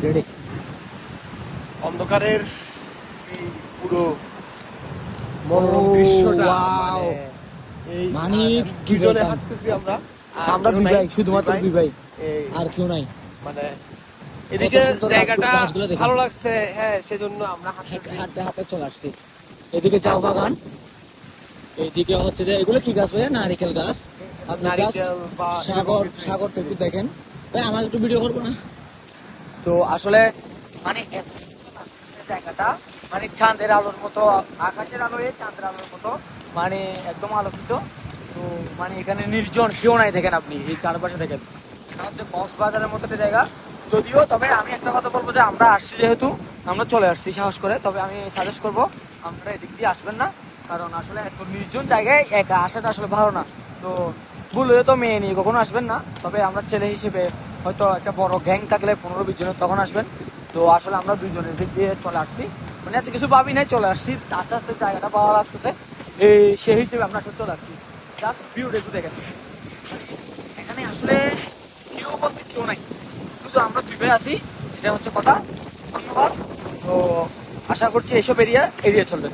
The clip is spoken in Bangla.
রেডি। অন্ধকারের এই পুরো মনোরম দৃশ্যটা wow! এই মানে কি দুজনে বলতাম? হাঁটতেছি আমরা আমরা দুই ভাই, শুধুমাত্র দুই ভাই, এই আর কেউ নাই। মানে এদিকে সুন্দর জায়গাটা গাছগুলো দেখেন। ভালো লাগছে, হ্যাঁ সেজন্য আমরা হাঁটতেছি। হাঁটতে হাঁটতে চলে আসছি। এদিকে চা বাগান, এইদিকে হচ্ছে যে এগুলো কি গাছ ভাইয়া? নারিকেল গাছ। আপনি just নারিকেল বা সাগর, সাগরটা একটু দেখেন ভাই, আমার একটু ভিডিও করবো না? তো আসলে মানে এত সুন্দর লাগছে জায়গাটা, মানে চাঁদের আলোর মতো, আকাশের আলোয় চাঁদের আলোর মতো, মানে একদম আলোকিত। তো মানে এখানে নির্জন, কেউ নাই দেখেন আপনি এই চারপাশে দেখেন। এটা হচ্ছে কক্সবাজারের মতো একটা জায়গা যদিও, তবে আমি একটা কথা বলবো যে আমরা আসছি যেহেতু, আমরা চলে আসছি সাহস করে, তবে আমি সাজেস্ট করবো আমরা এদিক দিয়ে আসবেন না, কারণ আসলে এত নির্জন জায়গায় একা আসাটা আসলে ভালো না। তো ভুলে তো মেয়ে নিয়ে কখনো আসবেন না, তবে আমরা ছেলে হিসেবে হয়তো একটা বড় গ্যাং থাকলে 15-20 জনের তখন আসবেন। তো আসলে আমরা দুইজনের দিক দিয়ে চলে আসছি, মানে এত কিছু ভাবি নাই, চলে আসছি আস্তে আস্তে, জায়গাটা ভালো লাগতেছে এই সেই হিসেবে আমরা আসলে চলে আসছি। জাস্ট ভিউটা একটু দেখেন, এখানে আসলে কেউ বলতে কেউ নাই, শুধু আমরা দুই ভাই আছি, এটা হচ্ছে কথা। ধন্যবাদ। তো আশা করছি এইসব এরিয়া এড়িয়ে চলবেন।